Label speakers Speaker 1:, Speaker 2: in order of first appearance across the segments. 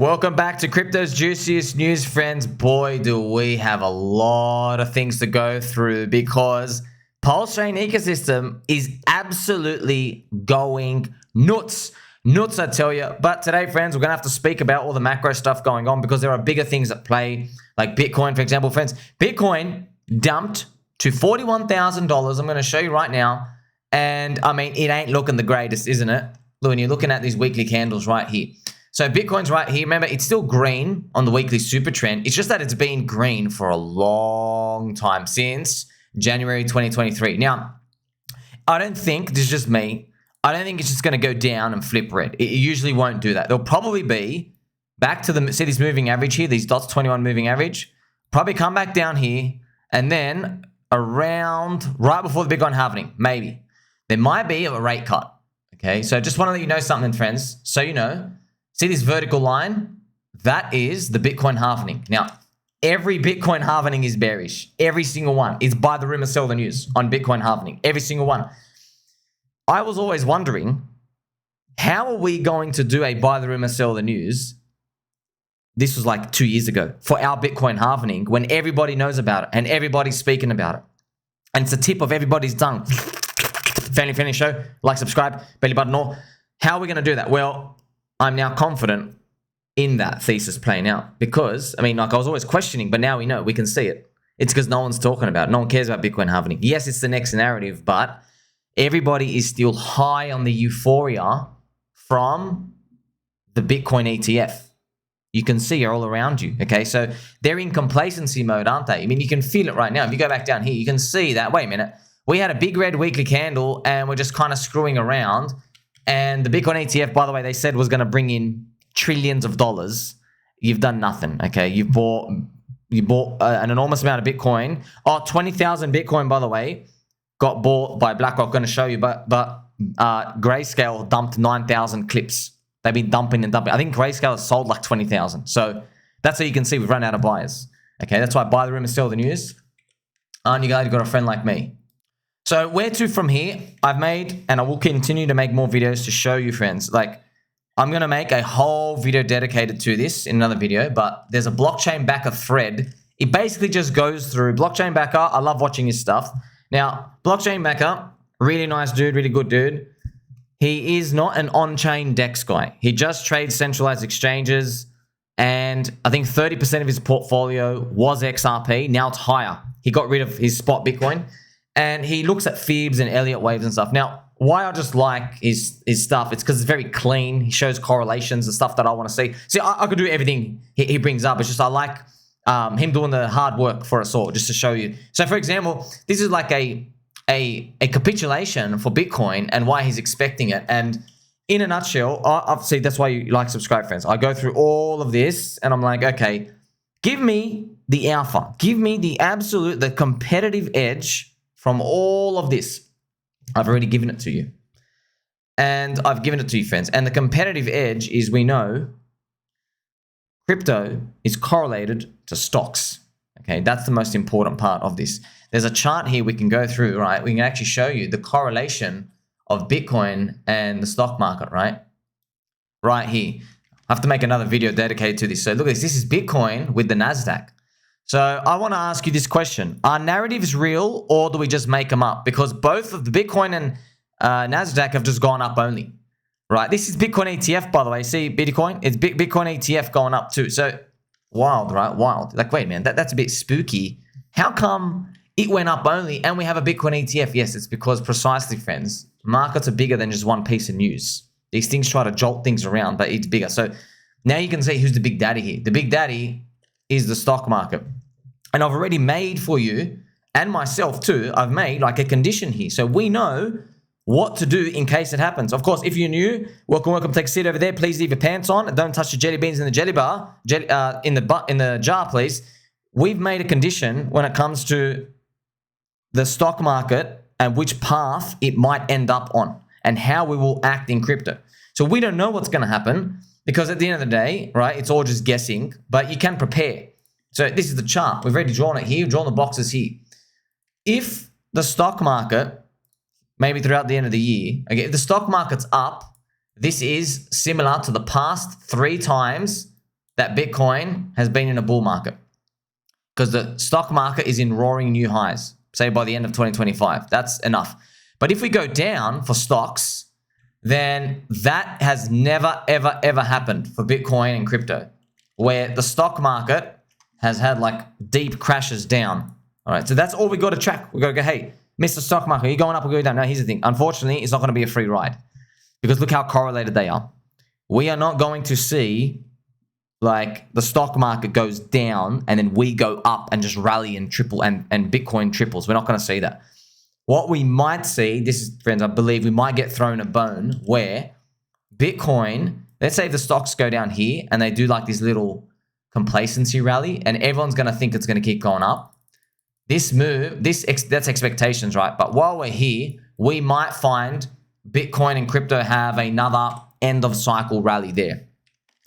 Speaker 1: Welcome back to Crypto's Juiciest News, friends. Boy, do we have a lot of things to go through because PulseChain Ecosystem is absolutely going nuts. Nuts, I tell you. But today, friends, we're going to have to speak about all the macro stuff going on because there are bigger things at play, like Bitcoin, for example. Friends, Bitcoin dumped to $41,000. I'm going to show you right now. And, I mean, it ain't looking the greatest, isn't it? Look, when you're looking at these weekly candles right here. So Bitcoin's right here. Remember, it's still green on the weekly super trend. It's just that it's been green for a long time, since January 2023. Now, I don't think, this is just me, I don't think it's just going to go down and flip red. It usually won't do that. There'll probably be back to the, see this moving average here, these dots, 21 moving average, probably come back down here, and then around right before the Bitcoin halvening, maybe. There might be a rate cut, okay? So just want to let you know something, friends, so you know. See this vertical line? That is the Bitcoin halvening. Now, every Bitcoin halvening is bearish. Every single one. It's buy the rumor, sell the news on Bitcoin halvening. Every single one. I was always wondering, how are we going to do a buy the rumor, sell the news? This was like 2 years ago for our Bitcoin halvening when everybody knows about it and everybody's speaking about it. And it's the tip of everybody's tongue. Family show, like, subscribe, belly button all. How are we going to do that? Well, I'm now confident in that thesis playing out because, I mean, like I was always questioning, but now we know, we can see it. It's because no one's talking about it. No one cares about Bitcoin halvening. Yes, it's the next narrative, but everybody is still high on the euphoria from the Bitcoin ETF. You can see it all around you, okay? So they're in complacency mode, aren't they? I mean, you can feel it right now. If you go back down here, you can see that, wait a minute, we had a big red weekly candle and we're just kind of screwing around. And the Bitcoin ETF, by the way, they said was going to bring in trillions of dollars. You've done nothing, okay? You bought an enormous amount of Bitcoin. Oh, 20,000 Bitcoin, by the way, got bought by BlackRock. Going to show you, but Grayscale dumped 9,000 clips. They've been dumping and dumping. I think Grayscale has sold like 20,000. So that's how you can see we've run out of buyers. Okay, that's why buy the rumor, sell the news. And you guys got a friend like me. So where to from here? I've made, and I will continue to make more videos to show you, friends. Like, I'm going to make a whole video dedicated to this in another video, but there's a blockchain backer thread. It basically just goes through blockchain backer. I love watching his stuff. Now, blockchain backer, really nice dude, really good dude. He is not an on-chain DEX guy. He just trades centralized exchanges, and I think 30% of his portfolio was XRP. Now it's higher. He got rid of his spot Bitcoin. And he looks at Phoebs and Elliott waves and stuff. Now, why I just like his stuff, it's because it's very clean. He shows correlations and stuff that I want to see. See, I could do everything he brings up. It's just I like him doing the hard work for us all, just to show you. So, for example, this is like a capitulation for Bitcoin and why he's expecting it. And in a nutshell, obviously, that's why you like, subscribe, friends. I go through all of this and I'm like, okay, give me the alpha. Give me the absolute, the competitive edge from all of this. I've already given it to you. And I've given it to you, friends. And the competitive edge is, we know crypto is correlated to stocks. Okay, that's the most important part of this. There's a chart here we can go through, right? We can actually show you the correlation of Bitcoin and the stock market, right? Right here. I have to make another video dedicated to this. So look at this. This is Bitcoin with the NASDAQ. So I want to ask you this question. Are narratives real or do we just make them up? Because both of the Bitcoin and NASDAQ have just gone up only, right? This is Bitcoin ETF, by the way. See Bitcoin? It's Bitcoin ETF going up too. So wild, right? Wild. Like, wait, man, that's a bit spooky. How come it went up only and we have a Bitcoin ETF? Yes, it's because precisely, friends, markets are bigger than just one piece of news. These things try to jolt things around, but it's bigger. So now you can see who's the big daddy here. The big daddy is the stock market. And I've already made for you, and myself too, I've made like a condition here. So we know what to do in case it happens. Of course, if you're new, welcome, take a seat over there. Please leave your pants on. Don't touch the jelly beans in the jelly bar, in the jar, please. We've made a condition when it comes to the stock market and which path it might end up on and how we will act in crypto. So we don't know what's going to happen because at the end of the day, right, it's all just guessing, but you can prepare. So this is the chart. We've already drawn it here. We've drawn the boxes here. If the stock market, maybe throughout the end of the year, okay, if the stock market's up, this is similar to the past 3 times that Bitcoin has been in a bull market because the stock market is in roaring new highs, say by the end of 2025. That's enough. But if we go down for stocks, then that has never, ever, ever happened for Bitcoin and crypto, where the stock market has had like deep crashes down. All right, so that's all we got to track. We got to go, hey, Mr. Stock Market, are you going up or going down? No, here's the thing. Unfortunately, it's not going to be a free ride because look how correlated they are. We are not going to see like the stock market goes down and then we go up and just rally and triple and Bitcoin triples. We're not going to see that. What we might see, this is, friends, I believe we might get thrown a bone where Bitcoin, let's say the stocks go down here and they do like this little complacency rally and everyone's going to think it's going to keep going up. This move, that's expectations, right? But while we're here, we might find Bitcoin and crypto have another end of cycle rally there.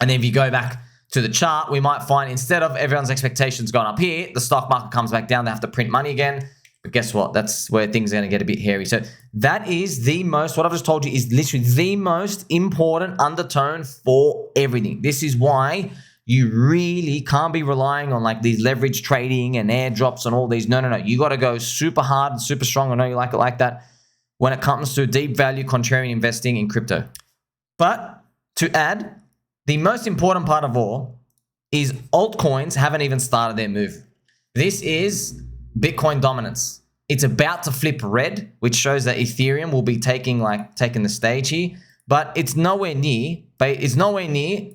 Speaker 1: And then if you go back to the chart, we might find instead of everyone's expectations going up here, the stock market comes back down. They have to print money again. But guess what? That's where things are going to get a bit hairy. So that is the most, what I've just told you is literally the most important undertone for everything. This is why you really can't be relying on like these leverage trading and airdrops and all these. No. You got to go super hard and super strong. I know you like it like that when it comes to deep value contrarian investing in crypto. But to add, the most important part of all is altcoins haven't even started their move. This is Bitcoin dominance. It's about to flip red, which shows that Ethereum will be taking the stage here, but it's nowhere near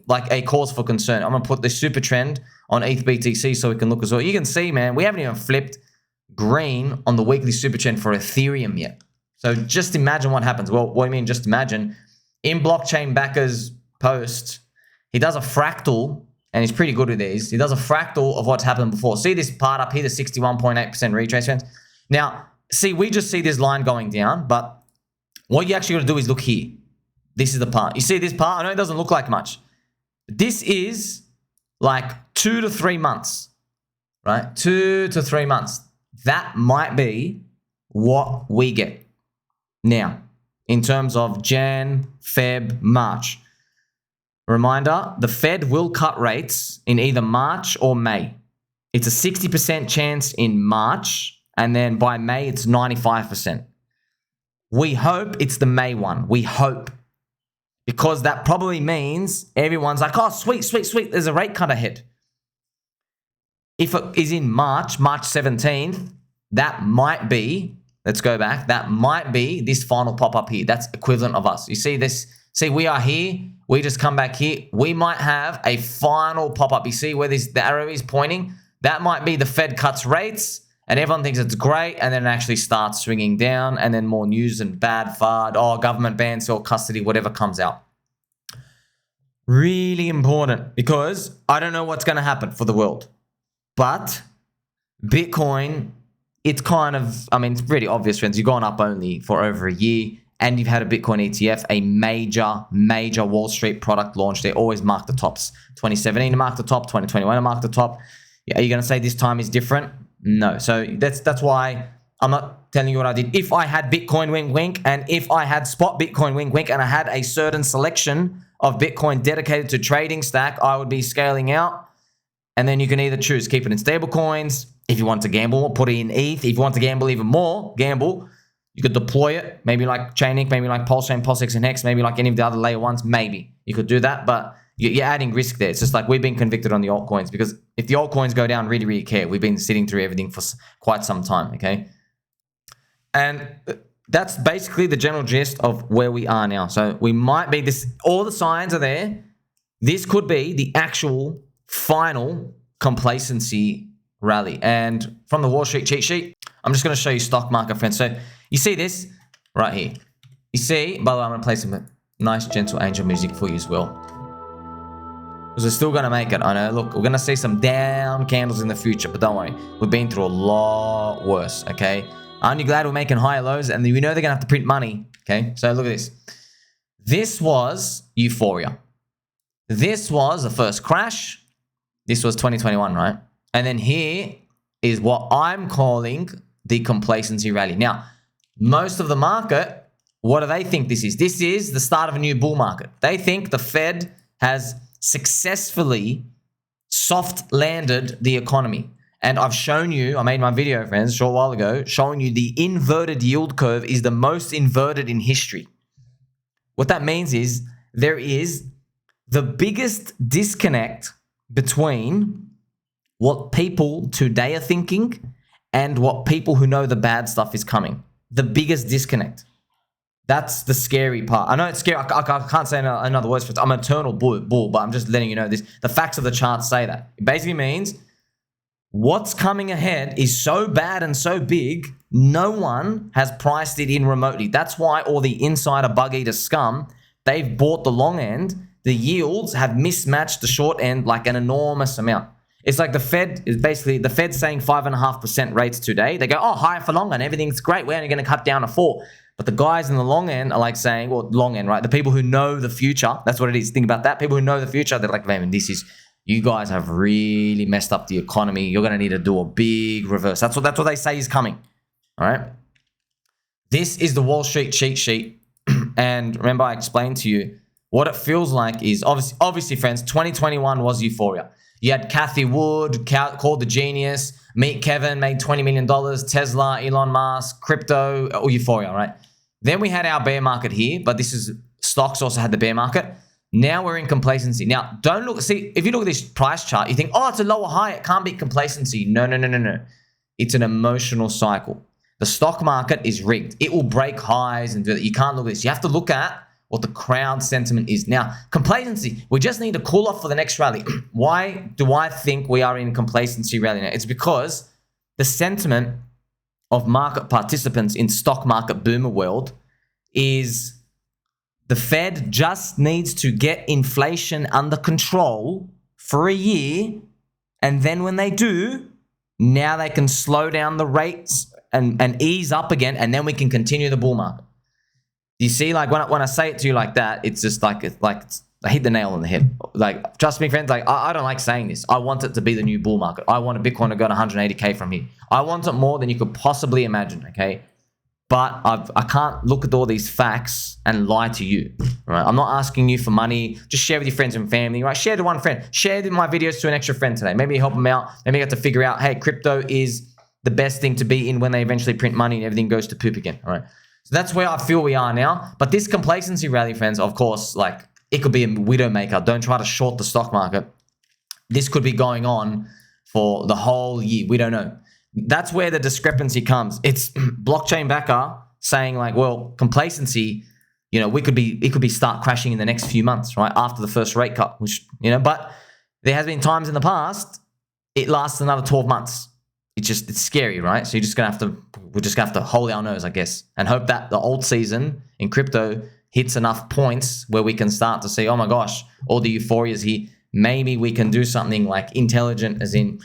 Speaker 1: like a cause for concern. I'm gonna put the super trend on ETH BTC so we can look as well. You can see, man, we haven't even flipped green on the weekly super trend for Ethereum yet. So just imagine what happens. Well, what do you mean? Just imagine in Blockchain Backer's post, he does a fractal. And he's pretty good with these. He does a fractal of what's happened before. See this part up here, the 61.8% retrace trends. Now, see, we just see this line going down, but what you actually got to do is look here. This is the part. You see this part? I know it doesn't look like much. This is like 2 to 3 months, right? 2 to 3 months. That might be what we get now in terms of Jan, Feb, March. Reminder, the Fed will cut rates in either March or May. It's a 60% chance in March, and then by May, it's 95%. We hope it's the May one. We hope. Because that probably means everyone's like, oh, sweet, there's a rate cut ahead. If it is in March 17th, that might be, let's go back, that might be this final pop-up here. That's equivalent of us. You see this? See, we are here. We just come back here. We might have a final pop-up. You see where the arrow is pointing? That might be the Fed cuts rates, and everyone thinks it's great, and then it actually starts swinging down, and then more news and bad FUD, oh, government ban, self custody, whatever comes out. Really important, because I don't know what's going to happen for the world. But Bitcoin, it's kind of, I mean, it's pretty obvious, friends. You've gone up only for over a year. And you've had a Bitcoin ETF, a major Wall Street product launch. They always mark the tops. 2017 to mark the top, 2021 to mark the top. Are you going to say this time is different? No. So that's why I'm not telling you what I did. If I had Bitcoin wink wink, and if I had spot Bitcoin wink wink, and I had a certain selection of Bitcoin dedicated to trading stack, I would be scaling out. And then you can either choose keep it in stable coins. If you want to gamble, put it in ETH. If you want to gamble even more, gamble. You could deploy it, maybe like Chainlink, maybe like PulseChain, PulseX, and Hex, maybe like any of the other layer ones, maybe. You could do that, but you're adding risk there. It's just like we've been convicted on the altcoins because if the altcoins go down, really care. We've been sitting through everything for quite some time, okay? And that's basically the general gist of where we are now. So we might be this, all the signs are there. This could be the actual final complacency rally. And from the Wall Street cheat sheet, I'm just going to show you stock market, friends. So you see this right here. You see, by the way, I'm going to play some nice, gentle angel music for you as well. Because we're still going to make it. I know, look, we're going to see some down candles in the future, but don't worry. We've been through a lot worse, okay? Aren't you glad we're making higher lows? And we know they're going to have to print money, okay? So look at this. This was Euphoria. This was the first crash. This was 2021, right? And then here is what I'm calling the complacency rally. Now, most of the market, what do they think this is? This is the start of a new bull market. They think the Fed has successfully soft landed the economy. And I've shown you, I made my video, friends, a short while ago, showing you the inverted yield curve is the most inverted in history. What that means is there is the biggest disconnect between what people today are thinking and what people who know the bad stuff is coming. The biggest disconnect. That's the scary part. I know it's scary. I can't say another word for it. I'm an eternal bull, but I'm just letting you know this. The facts of the chart say that. It basically means what's coming ahead is so bad and so big, no one has priced it in remotely. That's why all the insider bug eater scum, they've bought the long end. The yields have mismatched the short end like an enormous amount. It's like the Fed is basically, the Fed's saying 5.5% rates today. They go, oh, higher for longer and everything's great. We're only going to cut down to 4. But the guys in the long end are like saying, well, long end, right? The people who know the future, that's what it is. Think about that. People who know the future, they're like, man, you guys have really messed up the economy. You're going to need to do a big reverse. That's what they say is coming. All right. This is the Wall Street cheat sheet. And remember, I explained to you what it feels like is obviously, friends, 2021 was Euphoria. You had Cathie Wood, called the genius, Meet Kevin, made $20 million, Tesla, Elon Musk, crypto, or Euphoria, right? Then we had our bear market here, but stocks also had the bear market. Now we're in complacency. Now, if you look at this price chart, you think, oh, it's a lower high. It can't be complacency. No. It's an emotional cycle. The stock market is rigged. It will break highs and do that. You can't look at this. You have to look at what the crowd sentiment is. Now, complacency, we just need to cool off for the next rally. Why do I think we are in complacency rally now? It's because the sentiment of market participants in stock market boomer world is the Fed just needs to get inflation under control for a year. And then when they do, now they can slow down the rates and ease up again. And then we can continue the bull market. You see, like when I say it to you like that, it's just like I hit the nail on the head. Like, trust me, friends, like I don't like saying this. I want it to be the new bull market. I want a Bitcoin to go to 180K from here. I want it more than you could possibly imagine, okay? But I can't look at all these facts and lie to you, right? I'm not asking you for money. Just share with your friends and family, right? Share to one friend. Share my videos to an extra friend today. Maybe help them out. Maybe you get to figure out, hey, crypto is the best thing to be in when they eventually print money and everything goes to poop again, all right? So that's where I feel we are now. But this complacency rally, friends, of course, like it could be a widow maker. Don't try to short the stock market. This could be going on for the whole year. We don't know. That's where the discrepancy comes. It's blockchain backer saying like, well, complacency, it could be start crashing in the next few months, right? After the first rate cut, which, but there has been times in the past, it lasts another 12 months. It's scary, right? So we're just gonna have to hold our nose, I guess, and hope that the Altseason in crypto hits enough points where we can start to see, oh my gosh, all the euphorias here. Maybe we can do something like intelligent, as in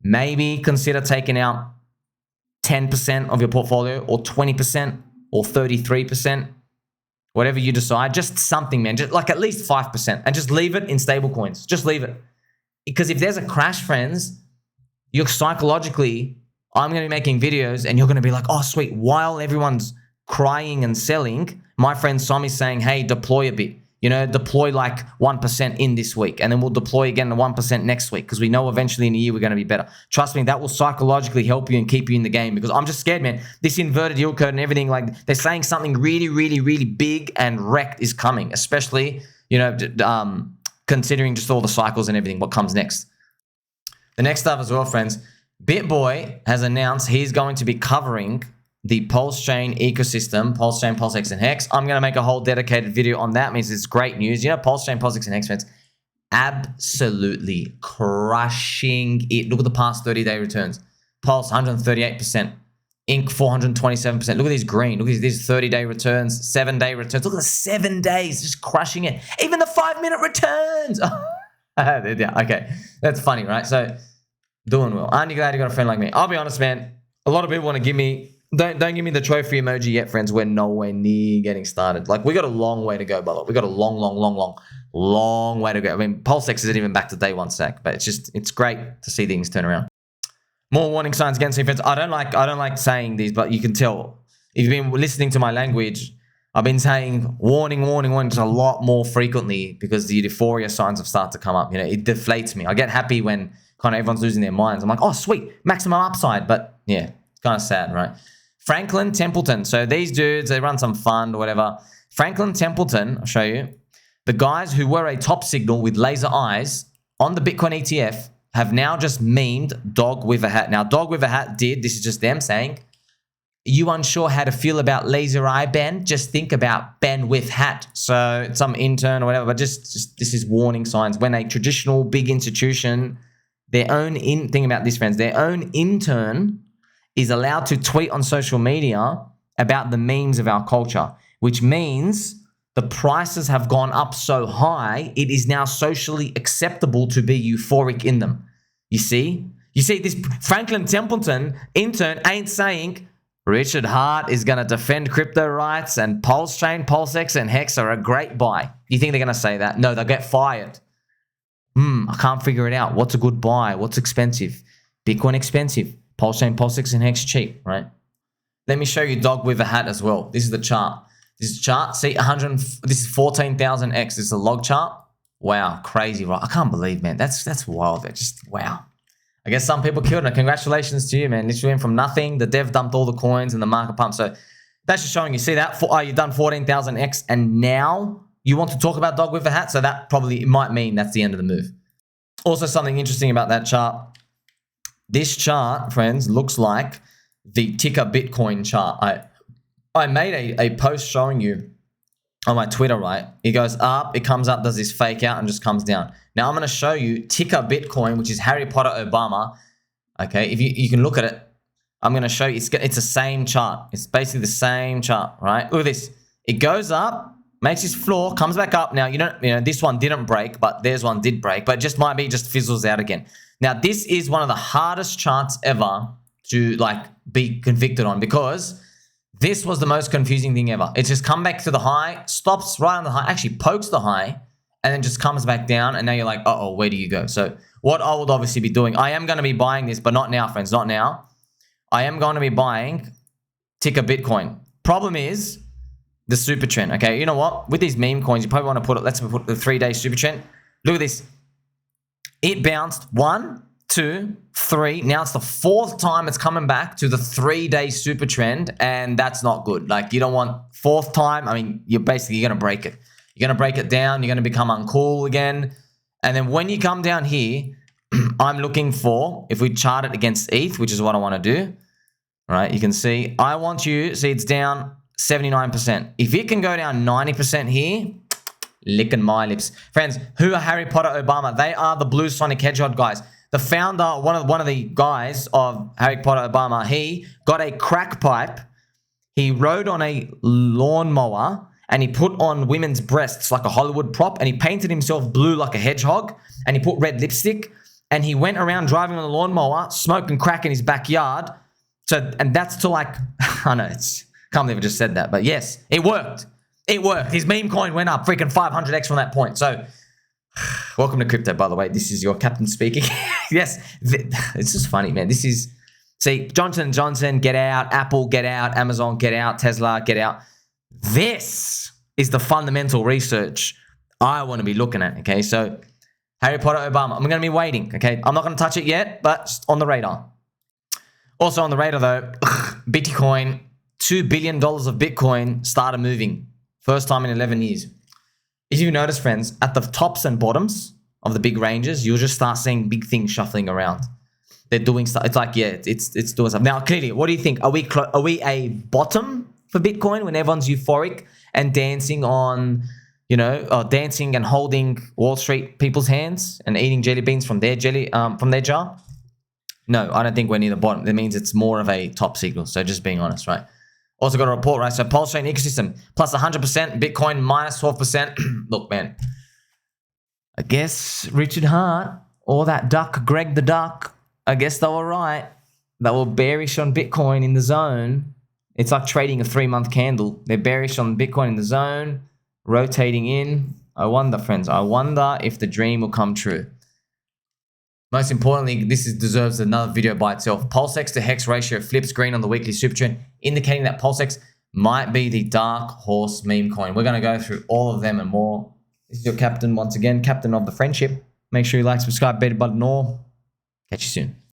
Speaker 1: maybe consider taking out 10% of your portfolio or 20% or 33%, whatever you decide. Just something, man. Just like at least 5%, and just leave it in stable coins. Just leave it, because if there's a crash, friends, you're psychologically, I'm going to be making videos and you're going to be like, oh, sweet. While everyone's crying and selling, my friend Somi's saying, hey, deploy a bit, deploy like 1% in this week. And then we'll deploy again to 1% next week, because we know eventually in a year we're going to be better. Trust me, that will psychologically help you and keep you in the game, because I'm just scared, man. This inverted yield curve and everything, like they're saying something really, really, really big and wrecked is coming, especially, considering just all the cycles and everything, what comes next. The next stuff as well, friends, BitBoy has announced he's going to be covering the PulseChain ecosystem, PulseChain, PulseX, and Hex. I'm going to make a whole dedicated video on that. It means it's great news. PulseChain, PulseX, and Hex, friends, absolutely crushing it. Look at the past 30-day returns. Pulse, 138%. Inc, 427%. Look at these green. Look at these 30-day returns, 7-day returns. Look at the 7 days, just crushing it. Even the 5-minute returns. Yeah, okay. That's funny, right? So, doing well. Aren't you glad you got a friend like me? I'll be honest, man. A lot of people want to give me... Don't give me the trophy emoji yet, friends. We're nowhere near getting started. Like, we got a long way to go, by the way. We got a long way to go. I mean, PulseX isn't even back to day one stack, but it's great to see things turn around. More warning signs against me, friends. I don't like saying these, but you can tell. If you've been listening to my language, I've been saying warning, warning, warning just a lot more frequently because the Euphoria signs have started to come up. You know, it deflates me. I get happy when kind of everyone's losing their minds. I'm like, oh, sweet, maximum upside. But yeah, it's kind of sad, right? Franklin Templeton. So these dudes, they run some fund or whatever. Franklin Templeton, I'll show you. The guys who were a top signal with laser eyes on the Bitcoin ETF have now just memed Dog with a Hat. Now, Dog with a Hat did, this is just them saying, you unsure how to feel about laser eye Ben? Just think about Ben Wif Hat. So some intern or whatever, but just this is warning signs. When a traditional big institution, think about this, friends, their own intern is allowed to tweet on social media about the memes of our culture, which means the prices have gone up so high, it is now socially acceptable to be euphoric in them. You see? You see, this Franklin Templeton intern ain't saying Richard Hart is going to defend crypto rights and PulseChain, PulseX, and Hex are a great buy. You think they're going to say that? No, they'll get fired. I can't figure it out. What's a good buy? What's expensive? Bitcoin expensive. PulseChain, PulseX, and Hex cheap, right? Let me show you Dog with a Hat as well. This is the chart. This is the chart. See, this is 14,000X. This is a log chart. Wow, crazy, right? I can't believe, man. That's wild. Just wow. I guess some people killed it. Congratulations to you, man. Literally went from nothing. The dev dumped all the coins and the market pump. So that's just showing you. See that? You've done 14,000X and now you want to talk about Dog with a Hat. So that probably might mean that's the end of the move. Also, something interesting about that chart. This chart, friends, looks like the ticker Bitcoin chart. I made a post showing you on my Twitter, right? It goes up, it comes up, does this fake out, and just comes down. Now I'm going to show you ticker Bitcoin, which is Harry Potter Obama. Okay, if you can look at it, I'm going to show you. It's the same chart. It's basically the same chart, right? Look at this. It goes up, makes this floor, comes back up. Now you know this one didn't break, but there's one did break, but it just might be just fizzles out again. Now this is one of the hardest charts ever to like be convicted on because this was the most confusing thing ever. It's just come back to the high, stops right on the high, actually pokes the high, and then just comes back down, and now you're like, uh-oh, where do you go? So what I would obviously be doing, I am going to be buying this, but not now, friends, not now. I am going to be buying ticker Bitcoin. Problem is the super trend, okay? You know what? With these meme coins, you probably want to put it, let's put the 3-day super trend. Look at this. It bounced 1, 2, 3. Now it's the 4th time it's coming back to the 3-day super trend, and that's not good. Like, you don't want 4th time. I mean, you're going to break it. You're going to break it down. You're going to become uncool again. And then when you come down here, I'm looking for, if we chart it against ETH, which is what I want to do, right? You can see, I want you, see it's down 79%. If it can go down 90% here, licking my lips. Friends, who are Harry Potter Obama? They are the Blue Sonic Hedgehog guys. The founder, one of the guys of Harry Potter Obama, he got a crack pipe. He rode on a lawnmower and he put on women's breasts like a Hollywood prop, and he painted himself blue like a hedgehog, and he put red lipstick, and he went around driving on the lawnmower, smoking crack in his backyard. So, and that's to like, I know, can't believe I just said that, but yes, it worked. It worked. His meme coin went up freaking 500x from that point. So, welcome to crypto, by the way. This is your captain speaking. Yes, it's just funny, man. This is, see, Johnson & Johnson, get out. Apple, get out. Amazon, get out. Tesla, get out. This is the fundamental research I want to be looking at, okay? So, Harry Potter Obama, I'm going to be waiting, okay? I'm not going to touch it yet, but just on the radar. Also on the radar, though, Bitcoin, $2 billion of Bitcoin started moving. First time in 11 years. If you notice, friends, at the tops and bottoms of the big ranges, you'll just start seeing big things shuffling around. They're doing stuff. It's like, yeah, it's doing stuff. Now, clearly, what do you think? Are we a bottom for Bitcoin when everyone's euphoric and dancing on, dancing and holding Wall Street people's hands and eating jelly beans from their jar? No, I don't think we're near the bottom. That means it's more of a top signal. So just being honest, right? Also got a report, right? So PulseChain Ecosystem plus 100%, Bitcoin minus 12%. Look, man, I guess Richard Hart or that duck, Greg the Duck, I guess they were right. They were bearish on Bitcoin in the zone. It's like trading a 3-month candle. They're bearish on Bitcoin in the zone, rotating in. I wonder, friends, I wonder if the dream will come true. Most importantly, this deserves another video by itself. PulseX to Hex ratio flips green on the weekly super trend, indicating that PulseX might be the Dark Horse meme coin. We're going to go through all of them and more. This is your captain once again, captain of the friendship. Make sure you like, subscribe, beta button, all. Catch you soon.